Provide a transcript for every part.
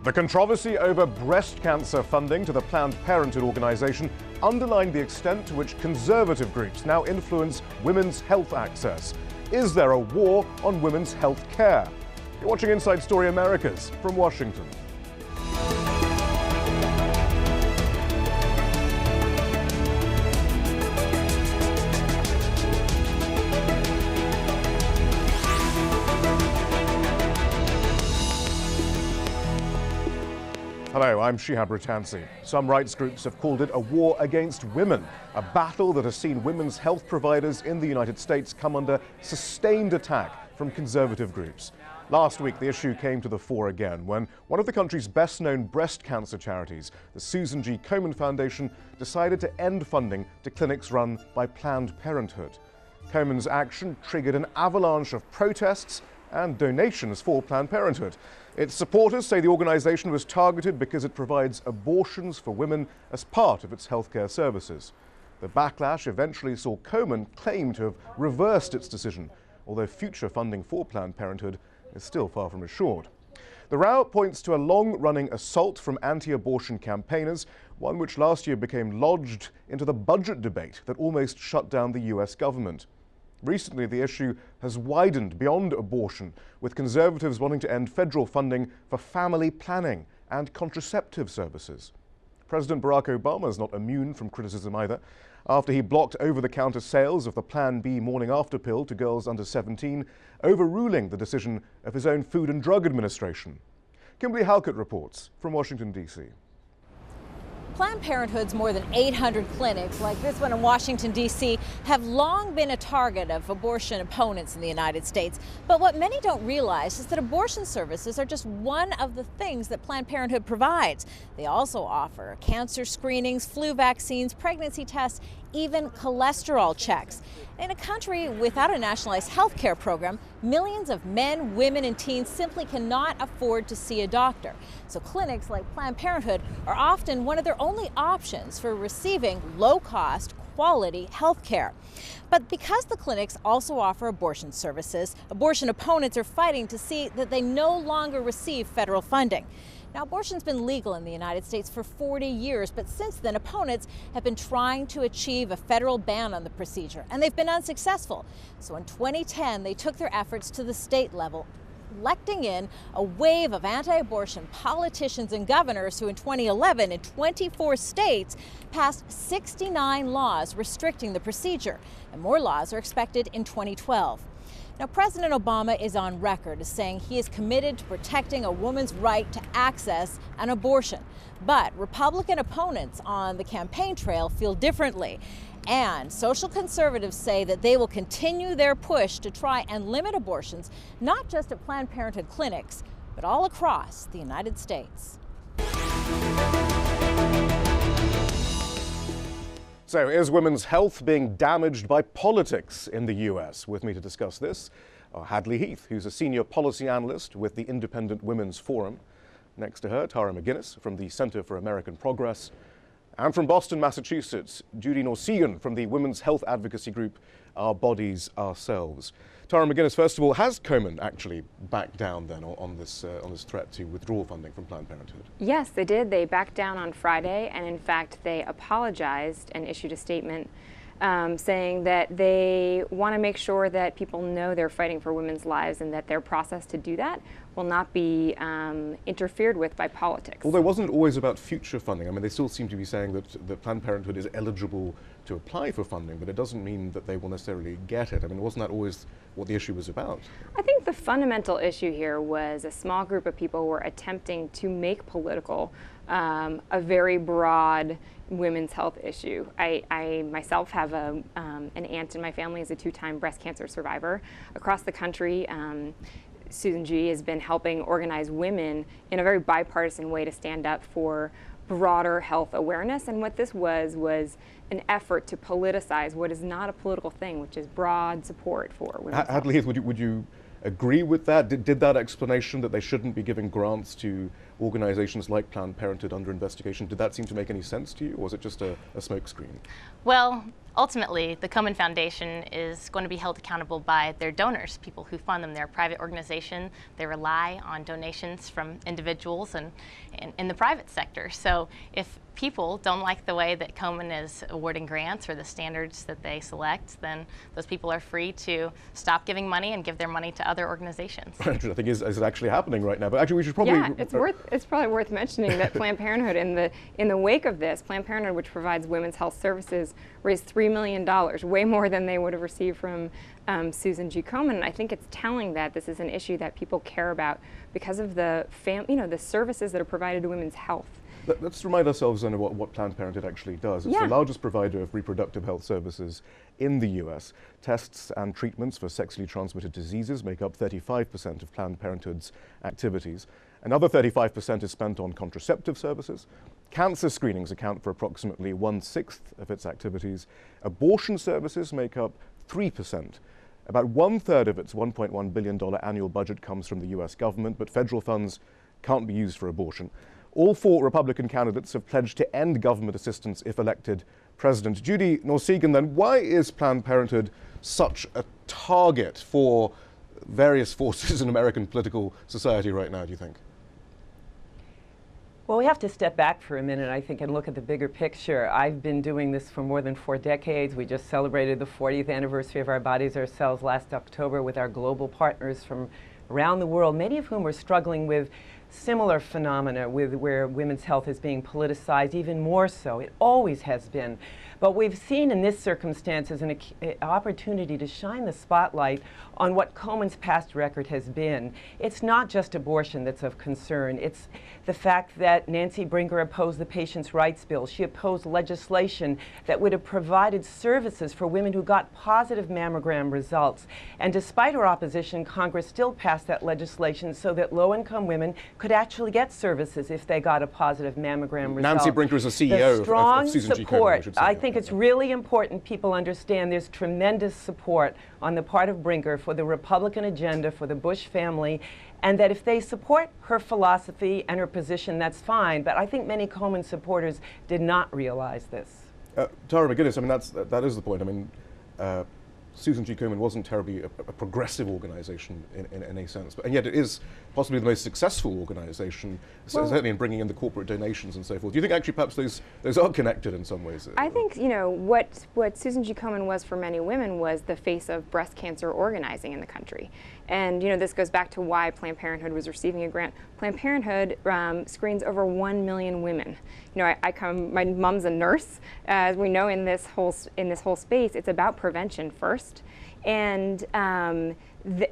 The controversy over breast cancer funding to the Planned Parenthood organization underlined the extent to which conservative groups now influence women's health access. Is there a war on women's health care? You're watching Inside Story Americas from Washington. Hello, I'm Shihab Ratansi. Some rights groups have called it a war against women, a battle that has seen women's health providers in the United States come under sustained attack from conservative groups. Last week, the issue came to the fore again when one of the country's best-known breast cancer charities, the Susan G. Komen Foundation, decided to end funding to clinics run by Planned Parenthood. Komen's action triggered an avalanche of protests and donations for Planned Parenthood. Its supporters say the organization was targeted because it provides abortions for women as part of its healthcare services. The backlash eventually saw Komen claim to have reversed its decision, although future funding for Planned Parenthood is still far from assured. The row points to a long-running assault from anti-abortion campaigners, one which last year became lodged into the budget debate that almost shut down the US government. Recently, the issue has widened beyond abortion, with conservatives wanting to end federal funding for family planning and contraceptive services. President Barack Obama is not immune from criticism either, after he blocked over-the-counter sales of the Plan B morning after pill to girls under 17, overruling the decision of his own Food and Drug Administration. Kimberly Halkett reports from Washington, D.C. Planned Parenthood's more than 800 clinics, like this one in Washington, D.C., have long been a target of abortion opponents in the United States. But what many don't realize is that abortion services are just one of the things that Planned Parenthood provides. They also offer cancer screenings, flu vaccines, pregnancy tests, even cholesterol checks. In a country without a nationalized health care program, millions of men, women, and teens simply cannot afford to see a doctor. So clinics like Planned Parenthood are often one of their only options for receiving low-cost, quality health care. But because the clinics also offer abortion services, abortion opponents are fighting to see that they no longer receive federal funding. Now, abortion's been legal in the United States for 40 years, but since then, opponents have been trying to achieve a federal ban on the procedure, and they've been unsuccessful. So in 2010, they took their efforts to the state level, electing in a wave of anti-abortion politicians and governors who in 2011 in 24 states passed 69 laws restricting the procedure, and more laws are expected in 2012. Now, President Obama is on record as saying he is committed to protecting a woman's right to access an abortion. But Republican opponents on the campaign trail feel differently. And social conservatives say that they will continue their push to try and limit abortions, not just at Planned Parenthood clinics, but all across the United States. So, is women's health being damaged by politics in the US? With me to discuss this are Hadley Heath, who's a senior policy analyst with the Independent Women's Forum. Next to her, Tara McGuinness from the Center for American Progress. And from Boston, Massachusetts, Judy Norsigian from the women's health advocacy group Our Bodies, Ourselves. Tara McGuinness, first of all, has Komen actually backed down then on this threat to withdraw funding from Planned Parenthood? Yes, they did. They backed down on Friday, and in fact, they apologized and issued a statement saying that they want to make sure that people know they're fighting for women's lives and that their process to do that will not be interfered with by politics. Although it wasn't always about future funding. I mean, they still seem to be saying that Planned Parenthood is eligible to apply for funding, but it doesn't mean that they will necessarily get it. I mean, wasn't that always what the issue was about? I think the fundamental issue here was a small group of people were attempting to make political a very broad women's health issue. I myself have an aunt in my family is a two-time breast cancer survivor. Across the country, Susan G. has been helping organize women in a very bipartisan way to stand up for broader health awareness. And what this was an effort to politicize what is not a political thing, which is broad support for women's health. Hadley Heath, would you agree with that? Did that explanation that they shouldn't be giving grants to organizations like Planned Parenthood under investigation, did that seem to make any sense to you, or was it just a smokescreen? Well, ultimately, the Komen Foundation is going to be held accountable by their donors, people who fund them. They're a private organization. They rely on donations from individuals and in the private sector. So if people don't like the way that Komen is awarding grants or the standards that they select, then those people are free to stop giving money and give their money to other organizations. I think is actually happening right now. But actually, we should probably... Yeah, it's probably worth mentioning that Planned Parenthood, in the wake of this, Planned Parenthood, which provides women's health services, raised $3 million, way more than they would have received from Susan G. Komen. And I think it's telling that this is an issue that people care about because of the the services that are provided to women's health. Let's remind ourselves then of what Planned Parenthood actually does. It's the largest provider of reproductive health services in the US. Tests and treatments for sexually transmitted diseases make up 35% of Planned Parenthood's activities. Another 35% is spent on contraceptive services. Cancer screenings account for approximately 1/6 of its activities. Abortion services make up 3%. About 1/3 of its $1.1 billion annual budget comes from the US government, but federal funds can't be used for abortion. All 4 Republican candidates have pledged to end government assistance if elected president. Judy Norsigian, then, why is Planned Parenthood such a target for various forces in American political society right now, do you think? Well, we have to step back for a minute, I think, and look at the bigger picture. I've been doing this for more than 4 decades. We just celebrated the 40th anniversary of Our Bodies, Our Cells last October with our global partners from around the world, many of whom are struggling with similar phenomena where women's health is being politicized, even more so. It always has been. But we've seen in this circumstance as an opportunity to shine the spotlight on what Komen's past record has been. It's not just abortion that's of concern. It's the fact that Nancy Brinker opposed the Patients' Rights Bill. She opposed legislation that would have provided services for women who got positive mammogram results. And despite her opposition, Congress still passed that legislation so that low-income women could actually get services if they got a positive mammogram result. Nancy Brinker is the CEO of Susan G. Komen. I think it's really important people understand there's tremendous support on the part of Brinker for the Republican agenda, for the Bush family, and that if they support her philosophy and her position, that's fine. But I think many Komen supporters did not realize this. Tara McGuinness, I mean, that is the point. I mean, Susan G. Komen wasn't terribly a progressive organization in any sense, and yet it is possibly the most successful organization, certainly in bringing in the corporate donations and so forth. Do you think actually perhaps those are connected in some ways? I think, what Susan G. Komen was for many women was the face of breast cancer organizing in the country. And, this goes back to why Planned Parenthood was receiving a grant. Planned Parenthood screens over 1 million women. My mom's a nurse. As we know in this whole space, it's about prevention first. And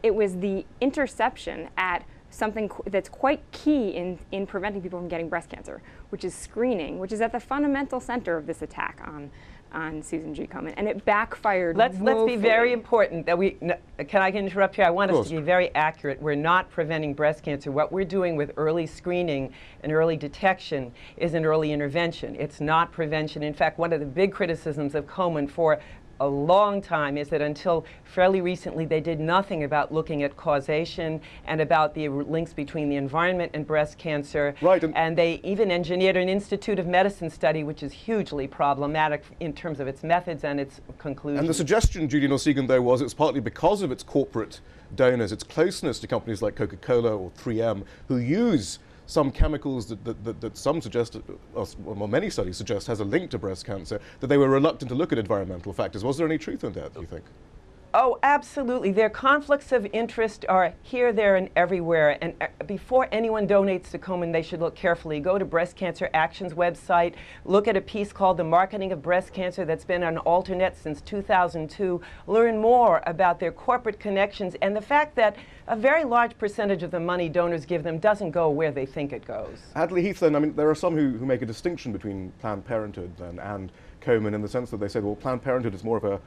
it was the interception at something that's quite key in preventing people from getting breast cancer, which is screening, which is at the fundamental center of this attack on Susan G. Komen, and it backfired. Let's be very important that can I interrupt here? I want us to be very accurate. We're not preventing breast cancer. What we're doing with early screening and early detection is an early intervention. It's not prevention. In fact, one of the big criticisms of Komen for a long time is that until fairly recently they did nothing about looking at causation and about the links between the environment and breast cancer. Right. And they even engineered an Institute of Medicine study which is hugely problematic in terms of its methods and its conclusions. And the suggestion, Judy Norsigian, though, was it's partly because of its corporate donors, its closeness to companies like Coca-Cola or 3M, who use some chemicals that some suggest, well, many studies suggest has a link to breast cancer, that they were reluctant to look at environmental factors. Was there any truth in that, do you think? Oh, absolutely. Their conflicts of interest are here, there, and everywhere. And before anyone donates to Komen, they should look carefully. Go to Breast Cancer Action's website. Look at a piece called The Marketing of Breast Cancer that's been on Alternet since 2002. Learn more about their corporate connections and the fact that a very large percentage of the money donors give them doesn't go where they think it goes. Hadley Heath, then, I mean, there are some who make a distinction between Planned Parenthood and Komen in the sense that they say, well, Planned Parenthood is more of a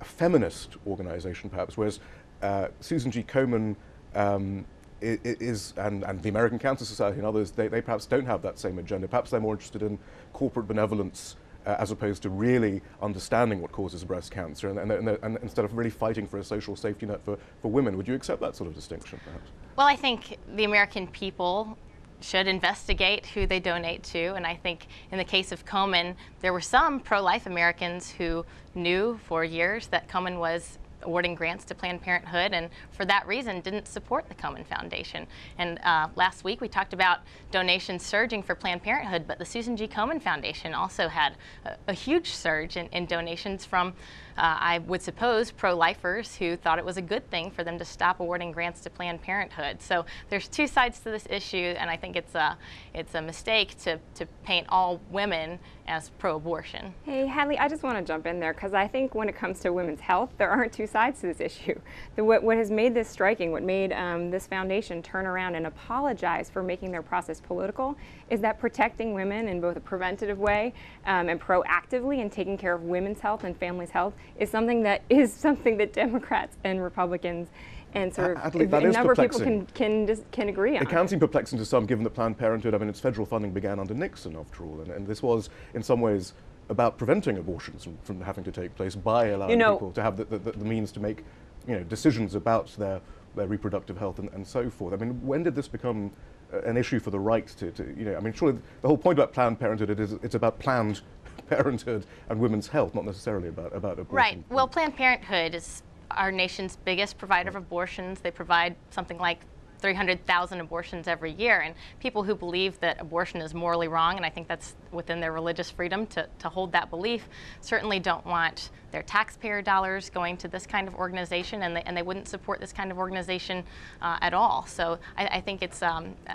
feminist organization, perhaps, whereas Susan G. Komen is, and the American Cancer Society and others, they perhaps don't have that same agenda. Perhaps they're more interested in corporate benevolence as opposed to really understanding what causes breast cancer, and instead of really fighting for a social safety net for women. Would you accept that sort of distinction, perhaps? Well, I think the American people should investigate who they donate to, and I think in the case of Komen, there were some pro-life Americans who knew for years that Komen was awarding grants to Planned Parenthood, and for that reason didn't support the Komen Foundation. And last week we talked about donations surging for Planned Parenthood, but the Susan G. Komen Foundation also had a huge surge in donations from, I would suppose, pro-lifers who thought it was a good thing for them to stop awarding grants to Planned Parenthood. So there's two sides to this issue, and I think it's a mistake to paint all women as pro-abortion. Hey, Hadley, I just want to jump in there because I think when it comes to women's health, there aren't two sides to this issue. What has made this striking, what made this foundation turn around and apologize for making their process political, is that protecting women in both a preventative way and proactively and taking care of women's health and families' health is something that Democrats and Republicans and sort of a number of people can agree on. It can seem perplexing to some, given that Planned Parenthood, I mean, its federal funding began under Nixon, after all, and this was, in some ways, about preventing abortions from having to take place by allowing people to have the means to make, decisions about their reproductive health and so forth. I mean, when did this become an issue for the right to I mean, surely the whole point about Planned Parenthood is it's about Planned Parenthood and women's health, not necessarily about abortion. Right. Well, Planned Parenthood is our nation's biggest provider of abortions. They provide something like 300,000 abortions every year, and people who believe that abortion is morally wrong, and I think that's within their religious freedom to hold that belief, certainly don't want their taxpayer dollars going to this kind of organization, and they wouldn't support this kind of organization at all. So I think it's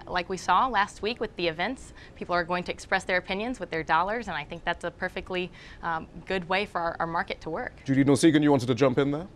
like we saw last week with the events, people are going to express their opinions with their dollars, and I think that's a perfectly good way for our market to work. Judy Norsigian, you wanted to jump in there?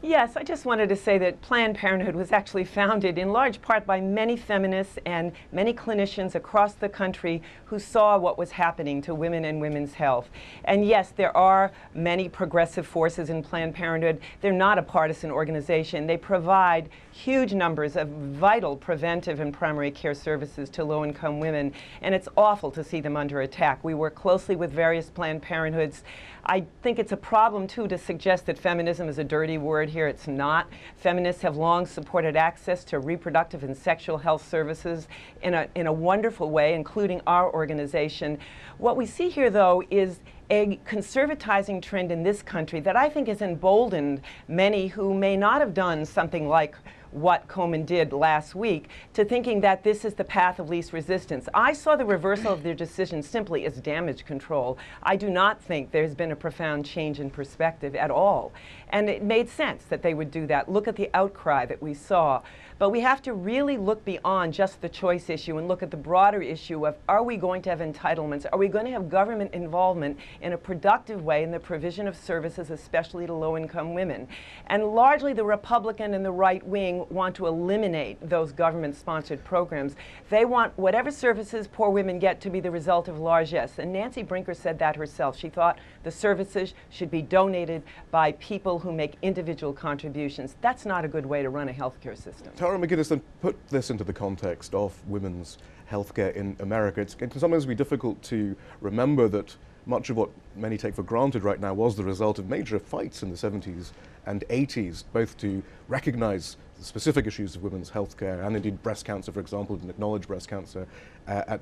Yes, I just wanted to say that Planned Parenthood was actually founded in large part by many feminists and many clinicians across the country who saw what was happening to women and women's health. And yes, there are many progressive forces in Planned Parenthood. They're not a partisan organization. They provide huge numbers of vital preventive and primary care services to low-income women, and it's awful to see them under attack. We work closely with various Planned Parenthoods. I think it's a problem, too, to suggest that feminism is a dirty word here. It's not. Feminists have long supported access to reproductive and sexual health services in a wonderful way, including our organization. What we see here, though, is a conservatizing trend in this country that I think has emboldened many who may not have done something like what Komen did last week, to thinking that this is the path of least resistance. I saw the reversal of their decision simply as damage control. I do not think there's been a profound change in perspective at all. And it made sense that they would do that. Look at the outcry that we saw. But we have to really look beyond just the choice issue and look at the broader issue of, are we going to have entitlements? Are we going to have government involvement in a productive way in the provision of services, especially to low-income women? And largely the Republican and the right wing want to eliminate those government-sponsored programs. They want whatever services poor women get to be the result of largesse. And Nancy Brinker said that herself. She thought the services should be donated by people who make individual contributions. That's not a good way to run a healthcare system. Tara McGuinness, then put this into the context of women's healthcare in America. It can sometimes be difficult to remember that much of what many take for granted right now was the result of major fights in the 70s and 80s, both to recognize the specific issues of women's healthcare and indeed breast cancer, for example, and acknowledge breast cancer,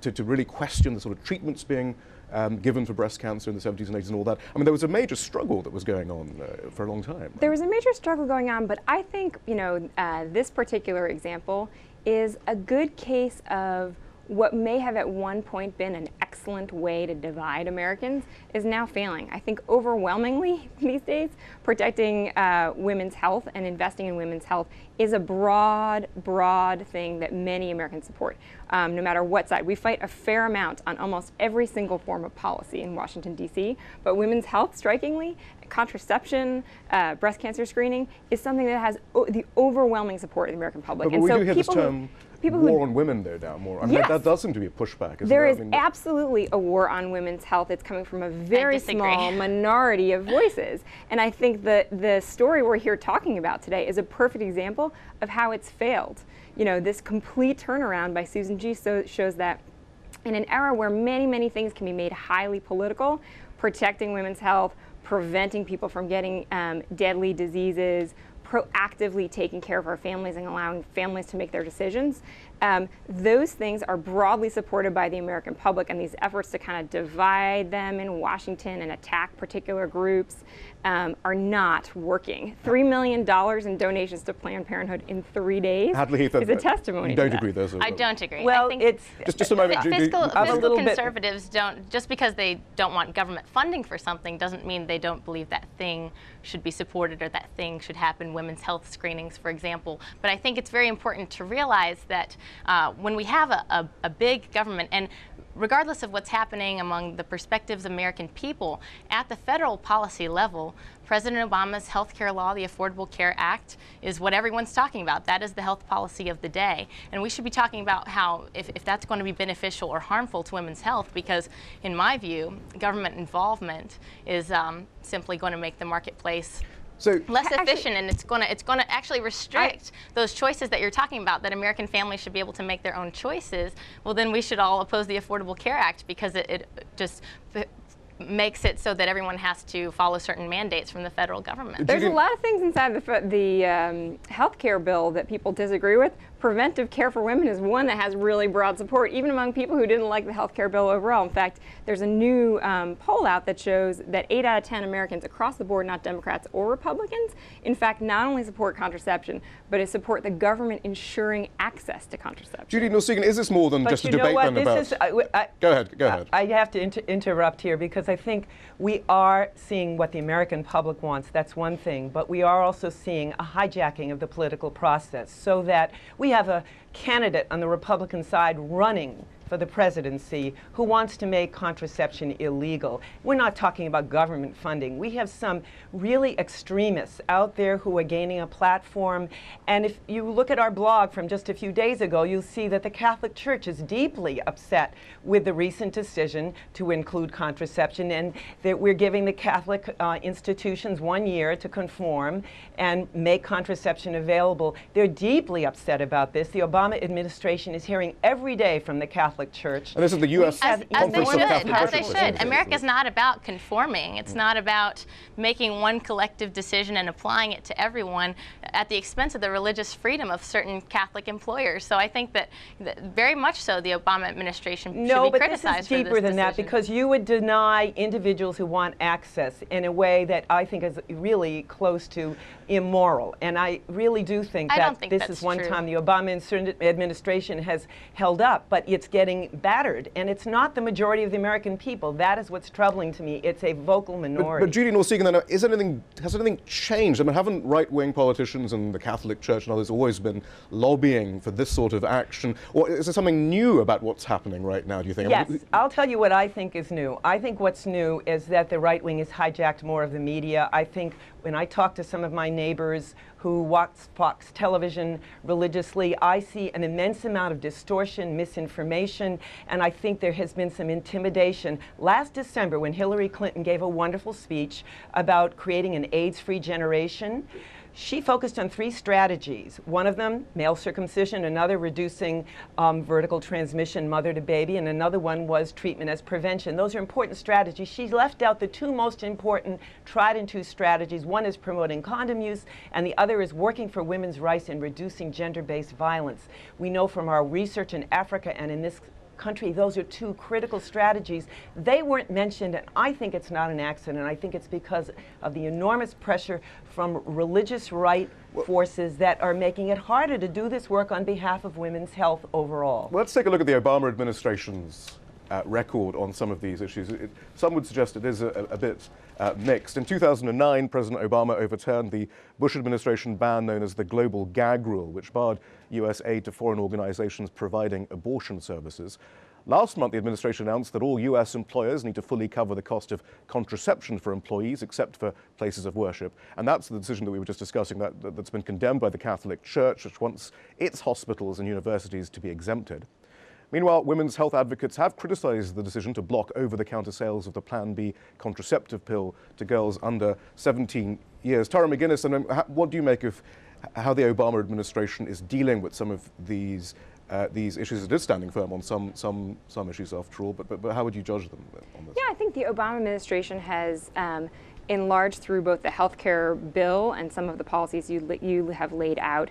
to really question the sort of treatments being given for breast cancer in the 70s and 80s and all that. I mean, there was a major struggle that was going on for a long time. Right? There was a major struggle going on, but I think, this particular example is a good case of what may have at one point been an excellent way to divide Americans is now failing. I think overwhelmingly these days, protecting women's health and investing in women's health is a broad thing that many Americans support, no matter what side. We fight a fair amount on almost every single form of policy in Washington, D.C., but women's health, strikingly, contraception, breast cancer screening, is something that has the overwhelming support of the American public. But we do hear this term, war on women, though, now more. I mean, yes, that does seem to be a pushback, isn't there it? is absolutely a war on women's health. It's coming from a very small minority of voices. And I think that the story we're here talking about today is a perfect example of how it's failed. This complete turnaround by Susan G. shows that In an era where many, many things can be made highly political, protecting women's health, preventing people from getting deadly diseases, proactively taking care of our families and allowing families to make their decisions. Those things are broadly supported by the American public, and these efforts to kind of divide them in Washington and attack particular groups are not working. $3 million in donations to Planned Parenthood in 3 days Hadley Heath, is a testimony. You don't to that. agree there? I don't agree. Well, I think it's just a moment. Fiscal little bit- conservatives don't, just because they don't want government funding for something doesn't mean they don't believe that thing should be supported or that thing should happen. Women's health screenings, for example. But I think it's very important to realize that when we have a big government, and regardless of what's happening among the perspectives of American people, at the federal policy level, President Obama's health care law, the Affordable Care Act, is what everyone's talking about. That is the health policy of the day. And we should be talking about how, if that's going to be beneficial or harmful to women's health, because in my view, government involvement is simply going to make the marketplace less efficient, and it's going to actually restrict those choices that you're talking about, that American families should be able to make their own choices. Well, then we should all oppose the Affordable Care Act, because it just makes it so that everyone has to follow certain mandates from the federal government. There's a lot of things inside the health care bill that people disagree with. Preventive care for women is one that has really broad support, even among people who didn't like the health care bill overall. In fact, there's a new poll out that shows that 8 out of 10 Americans across the board, not Democrats or Republicans, in fact, not only support contraception, but support the government ensuring access to contraception. Judy Norsigian, is this more than just a debate then about... Go ahead. I have to interrupt here, because I think we are seeing what the American public wants. That's one thing. But we are also seeing a hijacking of the political process, so that we have a candidate on the Republican side running for the presidency who wants to make contraception illegal. We're not talking about government funding. We have some really extremists out there who are gaining a platform. And if you look at our blog from just a few days ago, you'll see that the Catholic Church is deeply upset with the recent decision to include contraception, and that we're giving the Catholic institutions 1 year to conform and make contraception available. They're deeply upset about this. The Obama administration is hearing every day from the Catholic Church. And this is the U.S. As they should. America's Bishops. not about conforming. It's not about making one collective decision and applying it to everyone at the expense of the religious freedom of certain Catholic employers. So I think that very much so the Obama administration should be criticized for this decision. No, but this is deeper than that, because you would deny individuals who want access in a way that I think is really close to immoral. And I really do think that this is one time the Obama administration has held up, but it's getting battered, and it's not the majority of the American people. That is what's troubling to me. It's a vocal minority. But Judy Norsigian, then, has anything changed? I mean, haven't right-wing politicians and the Catholic Church and others always been lobbying for this sort of action? Or is there something new about what's happening right now, do you think? Yes, I'll tell you what I think is new. I think what's new is that the right wing has hijacked more of the media. I think when I talk to some of my neighbors who watch Fox television religiously, I see an immense amount of distortion, misinformation, and I think there has been some intimidation. Last December, when Hillary Clinton gave a wonderful speech about creating an AIDS-free generation, she focused on 3 strategies. One of them, male circumcision, another reducing vertical transmission mother to baby, and another one was treatment as prevention. Those are important strategies. She left out the 2 most important tried and true strategies. One is promoting condom use, and the other is working for women's rights and reducing gender-based violence. We know from our research in Africa and in this country, those are 2 critical strategies. They weren't mentioned, and I think it's not an accident. I think it's because of the enormous pressure from religious right forces that are making it harder to do this work on behalf of women's health overall. Well, let's take a look at the Obama administration's record on some of these issues. Some would suggest it is a bit mixed. In 2009, President Obama overturned the Bush administration ban known as the Global Gag Rule, which barred U.S. aid to foreign organizations providing abortion services. Last month, the administration announced that all U.S. employers need to fully cover the cost of contraception for employees, except for places of worship. And that's the decision that we were just discussing that's been condemned by the Catholic Church, which wants its hospitals and universities to be exempted. Meanwhile, women's health advocates have criticized the decision to block over-the-counter sales of the Plan B contraceptive pill to girls under 17 years. Tara McGuinness, what do you make of how the Obama administration is dealing with some of these these issues. It is standing firm on some issues after all, but how would you judge them on this? Yeah, I think the Obama administration has enlarged through both the healthcare bill and some of the policies you have laid out,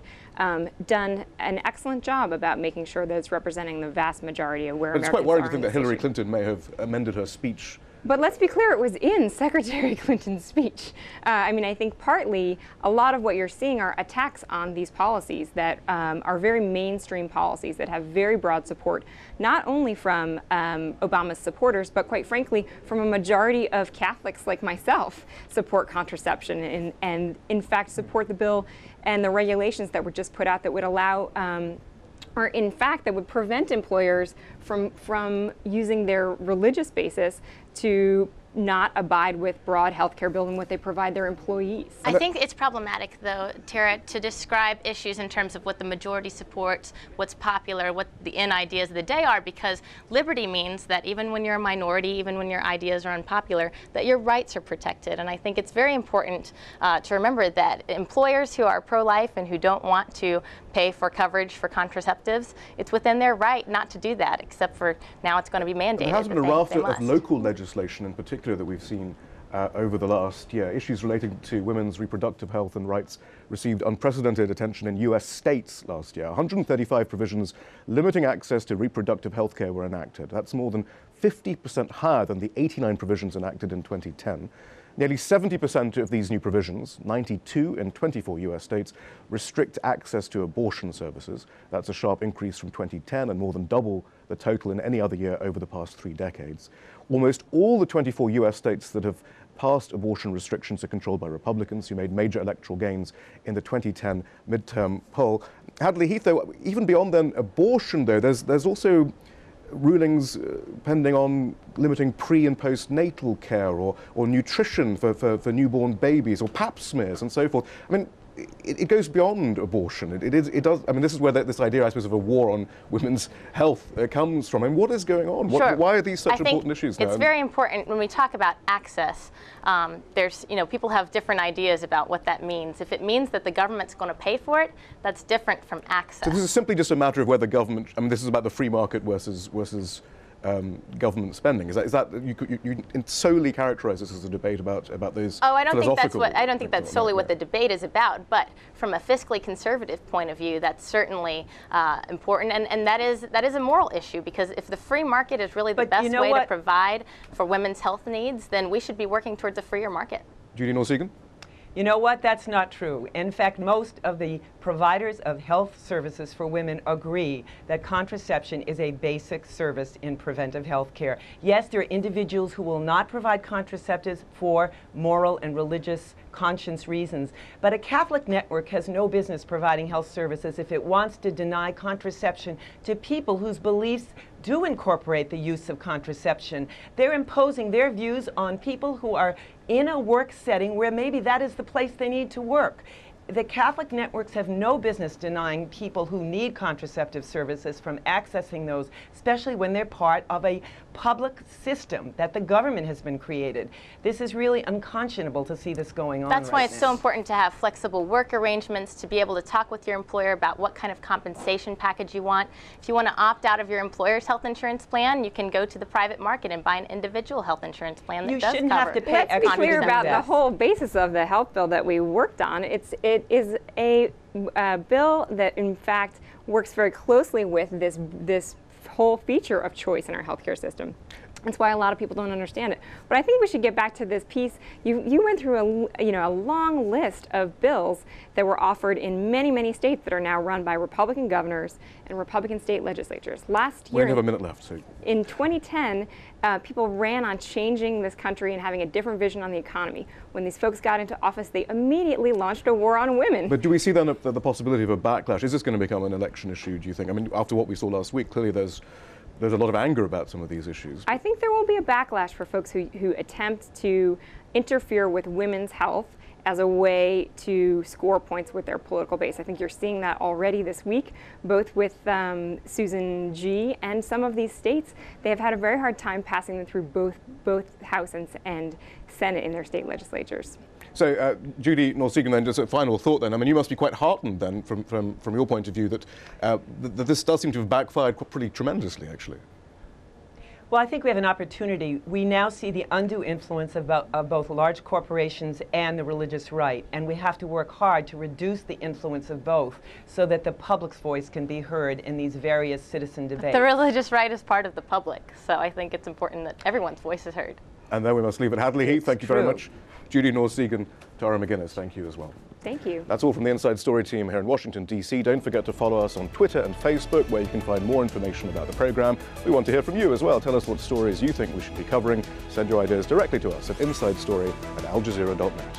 done an excellent job about making sure that it's representing the vast majority of where Americans are. It's quite worrying to think that issue. Hillary Clinton may have amended her speech. But let's be clear, it was in Secretary Clinton's speech. I mean, I think partly a lot of what you're seeing are attacks on these policies that are very mainstream policies that have very broad support, not only from Obama's supporters, but quite frankly, from a majority of Catholics like myself support contraception and in fact support the bill and the regulations that were just put out that would allow or in fact that would prevent employers from using their religious basis to not abide with broad health care bill and what they provide their employees. I think it's problematic, though, Tara, to describe issues in terms of what the majority supports, what's popular, what the in ideas of the day are, because liberty means that even when you're a minority, even when your ideas are unpopular, that your rights are protected. And I think it's very important to remember that employers who are pro-life and who don't want to pay for coverage for contraceptives, it's within their right not to do that, except for now it's going to be mandated. There has been a raft of local legislation in particular that we've seen over the last year. Issues relating to women's reproductive health and rights received unprecedented attention in US states last year. 135 provisions limiting access to reproductive health care were enacted. That's more than 50% higher than the 89 provisions enacted in 2010. Nearly 70% of these new provisions, 92 in 24 US states, restrict access to abortion services. That's a sharp increase from 2010 and more than double the total in any other year over the past 3 decades. Almost all the 24 US states that have passed abortion restrictions are controlled by Republicans who made major electoral gains in the 2010 midterm poll. Hadley Heath, though, even beyond then abortion, though, there's also rulings pending on limiting pre- and postnatal care or nutrition for newborn babies or pap smears and so forth. I mean, it goes beyond abortion. It does. I mean, this is where this idea, I suppose, of a war on women's health comes from. I mean, what is going on? Sure. Why are these such important issues now? It's very important when we talk about access. There's, people have different ideas about what that means. If it means that the government's going to pay for it, that's different from access. So this is simply just a matter of whether government. I mean, this is about the free market versus government spending. Is that you solely characterize this as a debate about those? Oh, I don't think that's solely what the debate is about. But from a fiscally conservative point of view, that's certainly important, and that is a moral issue, because if the free market is really the best way to provide for women's health needs, then we should be working towards a freer market. Judy Norsigian? You know what? That's not true. In fact, most of the providers of health services for women agree that contraception is a basic service in preventive health care. Yes, there are individuals who will not provide contraceptives for moral and religious conscience reasons, but a Catholic network has no business providing health services if it wants to deny contraception to people whose beliefs do incorporate the use of contraception. They're imposing their views on people who are in a work setting where maybe that is the place they need to work. The Catholic networks have no business denying people who need contraceptive services from accessing those, especially when they're part of a public system that the government has been created. This is really unconscionable to see this going on. That's why it's so important to have flexible work arrangements, to be able to talk with your employer about what kind of compensation package you want. If you want to opt out of your employer's health insurance plan, you can go to the private market and buy an individual health insurance plan that you does shouldn't cover. have to pay Let's be clear about the whole basis of the health bill that we worked on. It is a bill that, in fact, works very closely with this whole feature of choice in our healthcare system. That's why a lot of people don't understand it. But I think we should get back to this piece. You went through a long list of bills that were offered in many states that are now run by Republican governors and Republican state legislatures. Last year, we only have a minute left. So. In 2010, people ran on changing this country and having a different vision on the economy. When these folks got into office, they immediately launched a war on women. But do we see then the possibility of a backlash? Is this going to become an election issue, do you think? I mean, after what we saw last week, clearly there's a lot of anger about some of these issues. I think there will be a backlash for folks who attempt to interfere with women's health as a way to score points with their political base. I think you're seeing that already this week, both with Susan G. and some of these states. They have had a very hard time passing them through both House and Senate in their state legislatures. So, Judy Norsigian, then, just a final thought then. I mean, you must be quite heartened then, from your point of view, that, that this does seem to have backfired pretty tremendously, actually. Well, I think we have an opportunity. We now see the undue influence of both large corporations and the religious right, and we have to work hard to reduce the influence of both so that the public's voice can be heard in these various citizen debates. The religious right is part of the public, so I think it's important that everyone's voice is heard. And then we must leave it. Hadley Heath, thank you very true. much. Judy Norsigian, Tara McGuinness, thank you as well. Thank you. That's all from the Inside Story team here in Washington, D.C. Don't forget to follow us on Twitter and Facebook, where you can find more information about the program. We want to hear from you as well. Tell us what stories you think we should be covering. Send your ideas directly to us at insidestory@aljazeera.net.